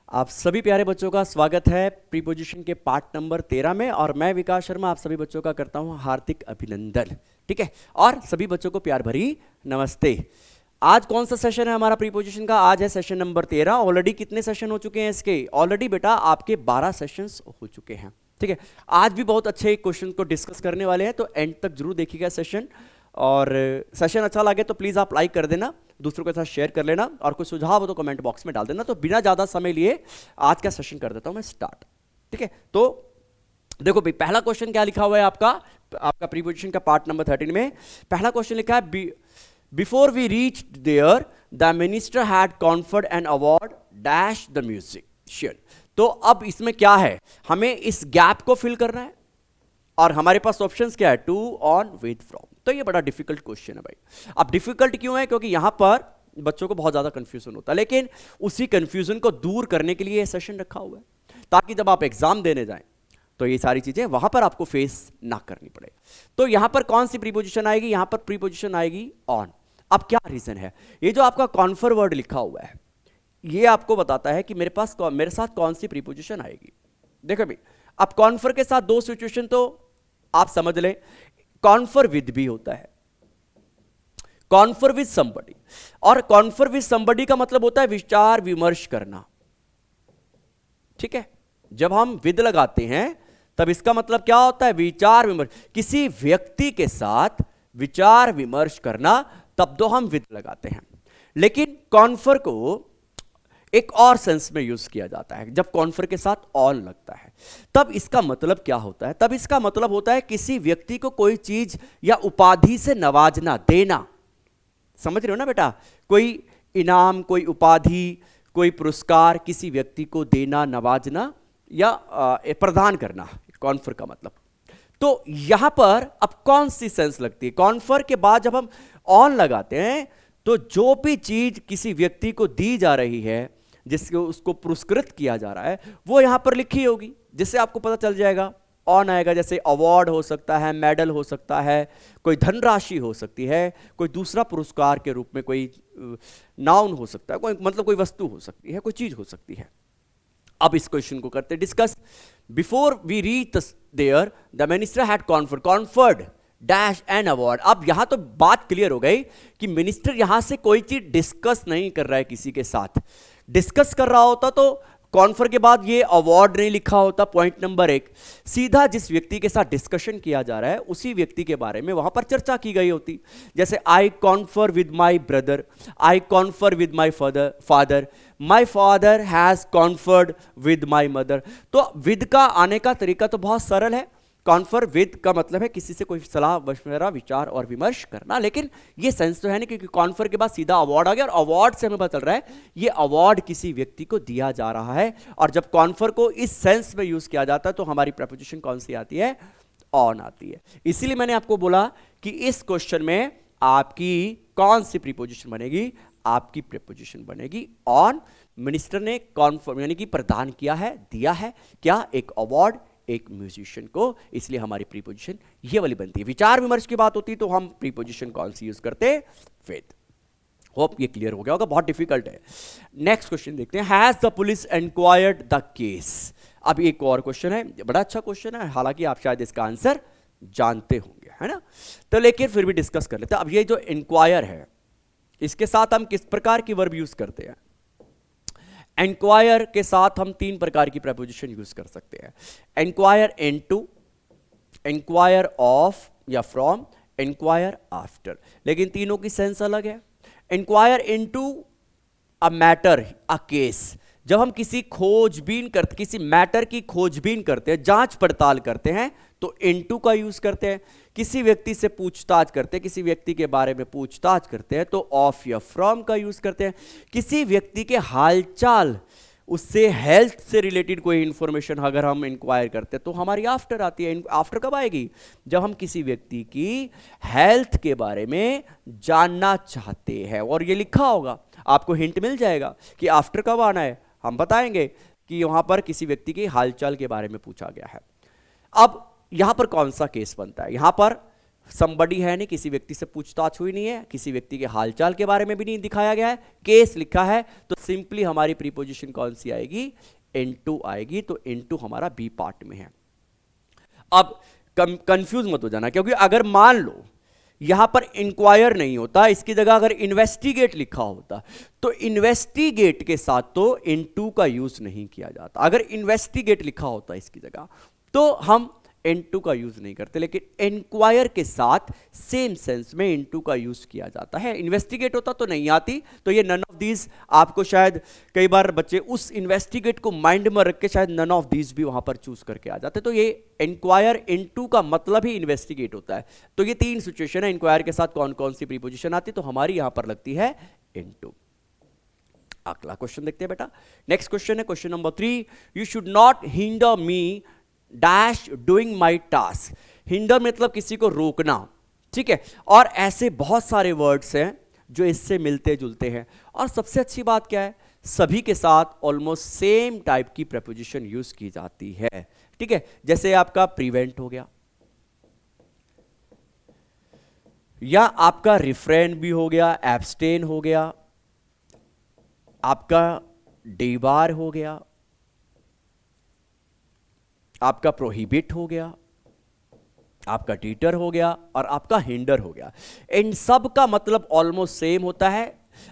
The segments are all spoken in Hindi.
आप सभी प्यारे बच्चों का स्वागत है प्रीपोजिशन के पार्ट नंबर 13 में। और मैं विकास शर्मा आप सभी बच्चों का करता हूं हार्दिक अभिनंदन। ठीक है, और सभी बच्चों को प्यार भरी नमस्ते। आज कौन सा सेशन है हमारा प्रीपोजिशन का? आज है सेशन नंबर 13। ऑलरेडी कितने सेशन हो चुके हैं इसके? ऑलरेडी बेटा आपके 12 सेशंस हो चुके हैं। ठीक है, आज भी बहुत अच्छे क्वेश्चन को डिस्कस करने वाले हैं, तो एंड तक जरूर देखिएगा सेशन। और सेशन अच्छा लगे तो प्लीज़ आप लाइक कर देना, दूसरों के साथ शेयर कर लेना, और कोई सुझाव हो तो कमेंट बॉक्स में डाल देना। तो बिना ज़्यादा समय लिए आज का सेशन कर देता हूं मैं स्टार्ट। ठीक है, तो देखो भाई, पहला क्वेश्चन क्या लिखा हुआ है आपका प्रीपोजिशन का पार्ट नंबर 13 में पहला क्वेश्चन लिखा है, before we reach there the minister had conferred an award dash the musician. तो अब इसमें क्या है, हमें इस गैप को फिल करना है, और हमारे पास ऑप्शंस क्या है? To, on, with, from. तो ये बड़ा डिफिकल्ट क्वेश्चन है भाई। अब डिफिकल्ट क्यों है? क्योंकि यहां पर बच्चों को बहुत ज्यादा कंफ्यूजन होता है, लेकिन उसी कंफ्यूजन को दूर करने के लिए ये सेशन रखा हुआ है, ताकि जब आप एग्जाम देने जाएं तो ये सारी चीजें वहां पर आपको फेस ना करनी पड़े। तो यहां पर कौन सी प्रीपोजिशन आएगी? यहां पर प्रीपोजिशन आएगी ऑन। अब क्या रीजन है? ये जो आपका कॉन्फर वर्ड लिखा हुआ है, ये आपको बताता है कि मेरे साथ कौन सी प्रीपोजिशन आएगी। देखो भाई, अब कॉन्फर के साथ दो सिचुएशन तो आप समझ लें। कॉन्फर विद भी होता है, कॉन्फर विद समबडी, और कॉन्फर विद समबडी का मतलब होता है विचार विमर्श करना। ठीक है, जब हम विद लगाते हैं तब इसका मतलब क्या होता है? विचार विमर्श, किसी व्यक्ति के साथ विचार विमर्श करना, तब तो हम विद लगाते हैं। लेकिन कॉन्फर को एक और सेंस में यूज किया जाता है, जब कॉन्फर के साथ ऑन लगता है तब इसका मतलब क्या होता है? तब इसका मतलब होता है किसी व्यक्ति को कोई चीज या उपाधि से नवाजना, देना। समझ रहे हो ना बेटा? कोई इनाम, कोई उपाधि, कोई पुरस्कार किसी व्यक्ति को देना, नवाजना या प्रदान करना, कॉन्फर का मतलब। तो यहां पर अब कौन सी सेंस लगती है? कॉन्फर के बाद जब हम ऑन लगाते हैं तो जो भी चीज किसी व्यक्ति को दी जा रही है, जिसको उसको पुरस्कृत किया जा रहा है, वो यहां पर लिखी होगी, जिससे आपको पता चल जाएगा ऑन आएगा। जैसे अवार्ड हो सकता है, मेडल हो सकता है, कोई धनराशि हो सकती है, कोई दूसरा पुरस्कार के रूप में कोई नाउन हो सकता है, कोई मतलब कोई वस्तु हो सकती है, कोई चीज हो सकती है। अब इस क्वेश्चन को करते discuss. Before we reach there the minister had conferred dash an award. अब यहां तो बात क्लियर हो गई कि मिनिस्टर यहां से कोई चीज डिस्कस नहीं कर रहा है किसी के साथ। डिस्कस कर रहा होता तो कॉन्फर के बाद ये अवार्ड नहीं लिखा होता। पॉइंट नंबर 1, सीधा जिस व्यक्ति के साथ डिस्कशन किया जा रहा है उसी व्यक्ति के बारे में वहां पर चर्चा की गई होती। जैसे I confer with my brother, I confer with my father, my father has conferred with my mother. तो विद का आने का तरीका तो बहुत सरल है। कॉन्फर विद का मतलब है किसी से कोई सलाह मशवरा, विचार और विमर्श करना, लेकिन ये सेंस तो है नहीं, क्योंकि कॉन्फर के बाद सीधा अवार्ड आ गया, और अवार्ड से हमें पता चल रहा है ये अवार्ड किसी व्यक्ति को दिया जा रहा है। और जब कॉन्फर को इस सेंस में यूज किया जाता है तो हमारी प्रीपोजिशन कौन सी आती है? ऑन आती है। इसीलिए मैंने आपको बोला कि इस क्वेश्चन में आपकी कौन सी प्रीपोजिशन बनेगी? आपकी प्रीपोजिशन बनेगी ऑन। मिनिस्टर ने कॉन्फर यानी कि प्रदान किया है, दिया है क्या? एक अवार्ड एक म्यूजिशियन को, इसलिए हमारी प्रीपोजिशन ये वाली बनती है। विचार विमर्श की बात होती है तो हम प्रीपोजिशन कौन सी यूज करते? विद। होप ये क्लियर हो गया होगा, बहुत डिफिकल्ट है। नेक्स्ट क्वेश्चन देखते हैं। Has the police inquired the case. अब एक और क्वेश्चन है, बड़ा अच्छा क्वेश्चन है, हालांकि आप शायद इसका आंसर जानते होंगे, है ना? तो लेकिन फिर भी डिस्कस कर लेते हैं। अब ये जो इंक्वायर है, इसके साथ हम किस प्रकार की वर्ब यूज करते हैं? इंक्वायर के साथ हम 3 प्रकार की प्रीपोजिशन यूज कर सकते हैं। इंक्वायर इनटू, इंक्वायर ऑफ या फ्रॉम, इंक्वायर आफ्टर, लेकिन तीनों की सेंस अलग है। Enquire into a matter, a case, जब हम किसी किसी मैटर की खोजबीन करते हैं, जांच पड़ताल करते हैं, तो इनटू का यूज करते हैं। किसी व्यक्ति से पूछताछ करते हैं, किसी व्यक्ति के बारे में पूछताछ करते हैं, तो ऑफ या फ्रॉम का यूज करते हैं। किसी व्यक्ति के हालचाल, उससे हेल्थ से रिलेटेड कोई इंफॉर्मेशन अगर हम इंक्वायर करते हैं तो हमारी आफ्टर आती है। आफ्टर कब आएगी? जब हम किसी व्यक्ति की हेल्थ के बारे में जानना चाहते हैं। और ये लिखा होगा, आपको हिंट मिल जाएगा कि आफ्टर कब आना है। हम बताएंगे कि वहां पर किसी व्यक्ति की हालचाल के बारे में पूछा गया है। अब यहां पर कौन सा केस बनता है? यहां पर somebody है नहीं, किसी व्यक्ति से पूछताछ हुई नहीं है, किसी व्यक्ति के हालचाल के बारे में भी नहीं दिखाया गया है, केस लिखा है, तो सिंपली हमारी प्रीपोजिशन कौन सी आएगी, इनटू आएगी। तो इनटू हमारा बी पार्ट में है। अब कंफ्यूज मत हो जाना, क्योंकि अगर मान लो यहां पर इंक्वायर नहीं होता, इसकी जगह अगर इन्वेस्टिगेट लिखा होता, तो इन्वेस्टिगेट के साथ तो इनटू का यूज नहीं किया जाता। अगर इन्वेस्टिगेट लिखा होता इसकी जगह तो हम इनटू का यूज नहीं करते, लेकिन इंक्वायर के साथ सेम सेंस में इनटू का यूज किया जाता है। इन्वेस्टिगेट होता तो नहीं आती, तो ये नन ऑफ दीज आपको शायद कई बार बच्चे उस इन्वेस्टिगेट को माइंड में रख के शायद नन ऑफ दीज भी वहां पर चूज करके आ जाते। तो ये इंक्वायर इनटू का मतलब ही इन्वेस्टिगेट होता है। तो ये तीन सिचुएशन है, इंक्वायर के साथ कौन कौन सी प्रीपोजिशन आती, तो हमारी यहां पर लगती है इनटू। अगला क्वेश्चन देखते हैं बेटा। नेक्स्ट क्वेश्चन है question number 3, you should not hinder me dash doing my task. Hinder मतलब किसी को रोकना, ठीक है। और ऐसे बहुत सारे वर्ड्स हैं जो इससे मिलते जुलते हैं, और सबसे अच्छी बात क्या है, सभी के साथ ऑलमोस्ट सेम टाइप की प्रपोजिशन यूज की जाती है, ठीक है। जैसे आपका प्रिवेंट हो गया, या आपका रिफ्रेन भी हो गया, एब्सटेन हो गया, आपका डिबार हो गया, आपका प्रोहिबिट हो गया, आपका टीटर हो गया, और आपका हिंडर हो गया। इन सब का मतलब ऑलमोस्ट सेम होता है।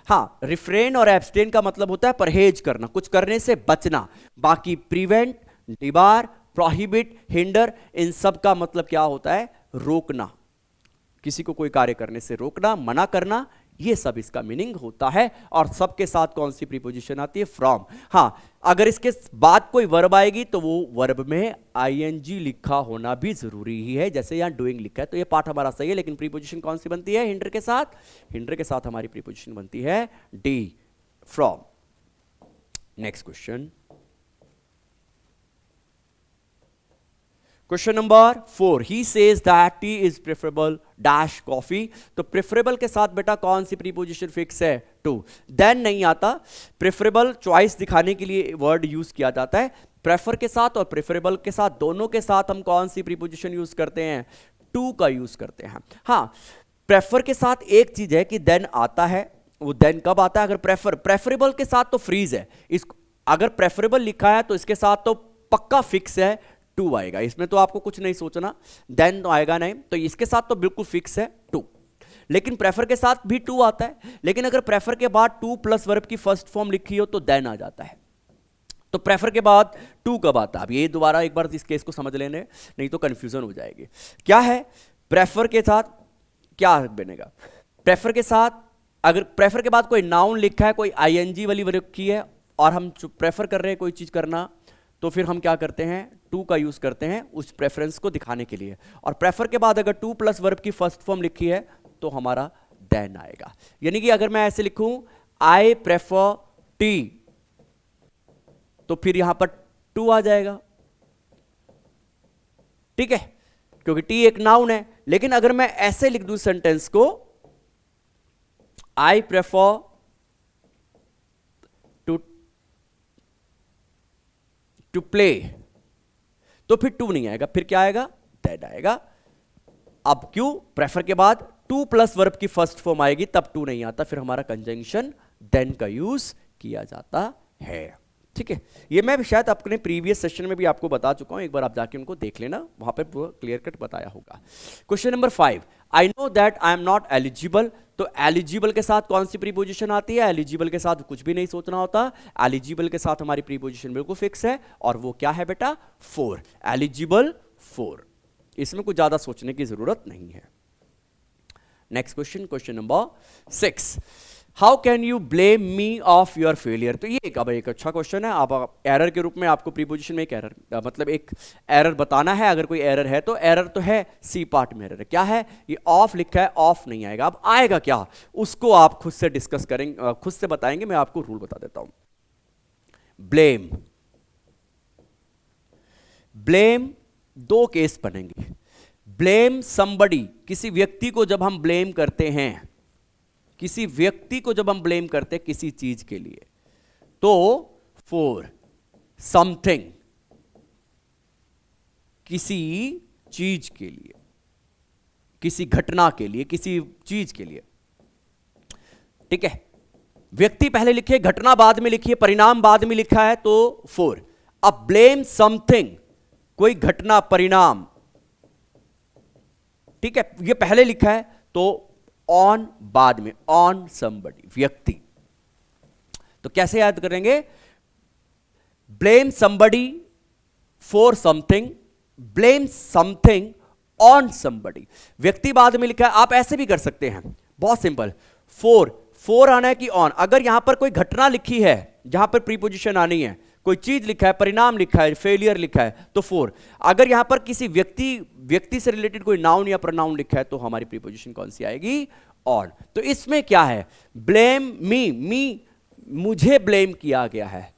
हाँ, रिफ्रेन और एब्सटेन का मतलब होता है परहेज करना, कुछ करने से बचना। बाकी प्रिवेंट, डिबार, प्रोहिबिट, हिंडर, इन सब का मतलब क्या होता है, रोकना, किसी को कोई कार्य करने से रोकना, मना करना, ये सब इसका मीनिंग होता है। और सबके साथ कौन सी प्रीपोजिशन आती है, फ्रॉम। हाँ, अगर इसके बाद कोई वर्ब आएगी तो वो वर्ब में आईएनजी लिखा होना भी जरूरी ही है, जैसे यहां डूइंग लिखा है। तो ये पार्ट हमारा सही है, लेकिन प्रीपोजिशन कौन सी बनती है, हिंडर के साथ। हिंडर के साथ हमारी प्रीपोजिशन बनती है D, from. Next question, question number 4, he says that T is preferable dash coffee. तो प्रेफरेबल के साथ बेटा कौन सी प्रीपोजिशन फिक्स है, टू। देन नहीं आता, प्रेफरेबल चॉइस दिखाने के लिए वर्ड यूज किया जाता है। प्रेफर के साथ और प्रेफरेबल के साथ, दोनों के साथ हम कौन सी प्रीपोजिशन यूज करते हैं, टू का यूज करते हैं। हाँ, प्रेफर के साथ एक चीज है कि देन आता है, वो देन कब आता है, अगर प्रेफरेबल के साथ तो फ्रीज है, इस अगर प्रेफरेबल लिखा है तो इसके साथ तो पक्का फिक्स है, टू आएगा। इसमें तो आपको कुछ नहीं सोचना, देन तो आएगा नहीं, तो इसके साथ तो बिल्कुल फिक्स है टू। लेकिन प्रेफर के साथ भी टू आता है, लेकिन अगर प्रेफर के बाद टू प्लस वर्ब की फर्स्ट फॉर्म लिखी हो तो देन आ जाता है। तो प्रेफर के बाद टू कब आता है, अब ये दोबारा एक बार इस केस को समझ लेने, नहीं तो कंफ्यूजन हो जाएगी। क्या है, प्रेफर के साथ क्या बनेगा, प्रेफर के साथ अगर प्रेफर के बाद कोई नाउन लिखा है, कोई आईएनजी वाली वर्ब की है, और हम प्रेफर कर रहे हैं कोई चीज करना, तो फिर हम क्या करते हैं, टू का यूज करते हैं उस प्रेफरेंस को दिखाने के लिए। और प्रेफर के बाद अगर टू प्लस वर्ब की फर्स्ट फॉर्म लिखी है तो हमारा देन आएगा। यानी कि अगर मैं ऐसे लिखूं, आई प्रेफर टी, तो फिर यहां पर टू आ जाएगा, ठीक है, क्योंकि टी एक नाउन है। लेकिन अगर मैं ऐसे लिख दूं सेंटेंस को, आई प्रेफर टू प्ले, तो फिर टू नहीं आएगा, फिर क्या आएगा, दैट आएगा। अब क्यों, प्रेफर के बाद टू प्लस वर्ब की फर्स्ट फॉर्म आएगी, तब टू नहीं आता, फिर हमारा कंजंक्शन देन का यूज किया जाता है, ठीक है। ये मैं शायद अपने प्रीवियस सेशन में भी आपको बता चुका हूं, एक बार आप जाके उनको देख लेना, वहां पे पूरा क्लियर कट बताया होगा। Question number 5, I know that I am not eligible. तो एलिजिबल के साथ कौन सी प्रीपोजिशन आती है, एलिजिबल के साथ कुछ भी नहीं सोचना होता, एलिजिबल के साथ हमारी प्रीपोजिशन बिल्कुल फिक्स है, और वो क्या है बेटा, फोर। एलिजिबल फोर, इसमें कुछ ज्यादा सोचने की जरूरत नहीं है। Next question, question number 6, how can you blame me of your failure. तो ये एक अच्छा क्वेश्चन है। आप एरर के रूप में आपको प्रीपोजिशन में एक एरर मतलब एक एरर बताना है। अगर कोई एरर है तो एरर तो है, सी पार्ट में एरर है। क्या है, ये ऑफ लिखा है, ऑफ नहीं आएगा। अब आएगा क्या, उसको आप खुद से डिस्कस करेंगे, खुद से बताएंगे। मैं आपको रूल बता देता हूं। ब्लेम, ब्लेम दो केस बनेंगे। ब्लेम समबडी, किसी व्यक्ति को जब हम ब्लेम करते हैं, किसी व्यक्ति को जब हम ब्लेम करते हैं किसी चीज के लिए, तो फॉर समथिंग, किसी चीज के लिए, किसी घटना के लिए, किसी चीज के लिए। ठीक है, व्यक्ति पहले लिखिए, घटना बाद में लिखिए, परिणाम बाद में लिखा है तो 4। अब ब्लेम समथिंग, कोई घटना परिणाम, ठीक है, ये पहले लिखा है तो ऑन बाद में, ऑन समबडी, व्यक्ति। तो कैसे याद करेंगे? Blame somebody for something, blame something on somebody. व्यक्ति बाद में लिखा है, आप ऐसे भी कर सकते हैं, बहुत सिंपल। फोर आना है कि ऑन। अगर यहां पर कोई घटना लिखी है जहां पर प्रीपोजिशन आनी है, कोई चीज लिखा है, परिणाम लिखा है, फेलियर लिखा है तो 4। अगर यहां पर किसी व्यक्ति से रिलेटेड कोई नाउन या प्रोनाउन लिखा है तो हमारी प्रीपोजिशन कौन सी आएगी? ऑन। तो इसमें क्या है? ब्लेम मी, मुझे ब्लेम किया गया है,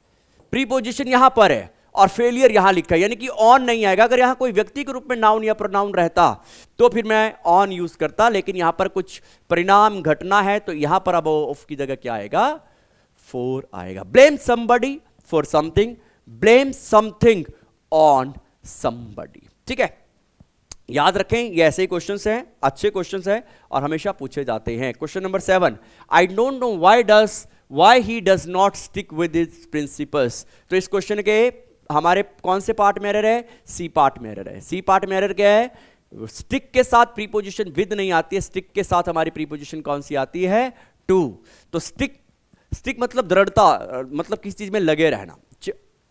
प्रीपोजिशन यहां पर है और फेलियर यहां लिखा है, यानी कि ऑन नहीं आएगा। अगर यहां कोई व्यक्ति के रूप में नाउन या प्रोनाउन रहता तो फिर मैं ऑन यूज करता, लेकिन यहां पर कुछ परिणाम घटना है तो यहां पर अब ऑफ की जगह क्या आएगा? 4 आएगा। Blame somebody for something, blame something on somebody. ठीक है, याद रखें ये ऐसे ही क्वेश्चंस हैं, अच्छे क्वेश्चंस हैं और हमेशा पूछे जाते हैं। Question number 7, I don't know why he does not stick with his principles. तो इस क्वेश्चन के हमारे कौन से पार्ट में एरर है? सी पार्ट में एरर है। सी पार्ट में एरर क्या है? स्टिक के साथ प्रीपोजिशन विद नहीं आती है, स्टिक के साथ हमारी प्रीपोजिशन कौन सी आती है? टू। तो स्टिक मतलब दृढ़ता, मतलब किसी चीज में लगे रहना,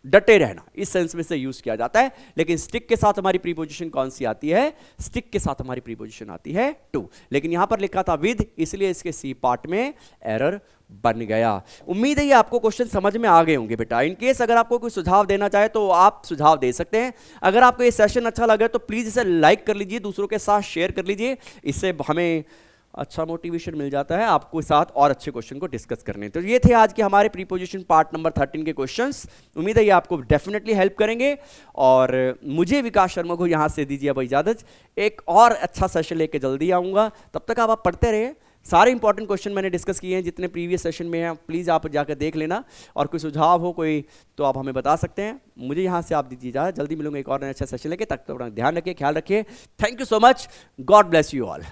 डटे रहना, इस सेंस में से यूज किया जाता है। लेकिन स्टिक के साथ हमारी प्रीपोजिशन कौन सी आती है? स्टिक के साथ हमारी प्रीपोजिशन आती है टू। लेकिन यहां पर लिखा था विद, इसलिए इसके सी पार्ट में एरर बन गया। उम्मीद है ये आपको क्वेश्चन समझ में आ गए होंगे बेटा। इन केस अगर आपको कोई सुझाव देना चाहे तो आप सुझाव दे सकते हैं। अगर आपको ये सेशन अच्छा लगा तो प्लीज इसे लाइक कर लीजिए, दूसरों के साथ शेयर कर लीजिए, इससे हमें अच्छा मोटिवेशन मिल जाता है आपको साथ और अच्छे क्वेश्चन को डिस्कस करने। तो ये थे आज के हमारे प्रीपोजिशन पार्ट नंबर 13 के क्वेश्चंस। उम्मीद है ये आपको डेफिनेटली हेल्प करेंगे और मुझे विकास शर्मा को यहाँ से दीजिए अब इजाजत। एक और अच्छा सेशन लेके जल्दी आऊँगा, तब तक आप पढ़ते रहिए। सारे इंपॉर्टेंट क्वेश्चन मैंने डिस्कस किए हैं जितने प्रीवियस सेशन में हैं, प्लीज़ आप जाकर देख लेना और कोई सुझाव हो कोई तो आप हमें बता सकते हैं। मुझे यहाँ से आप दीजिए इजाजत, जल्दी मिलूंगा एक और अच्छा सेशन लेके। तक तो अपना ध्यान रखिए, ख्याल रखिए। Thank you so much, God bless you all.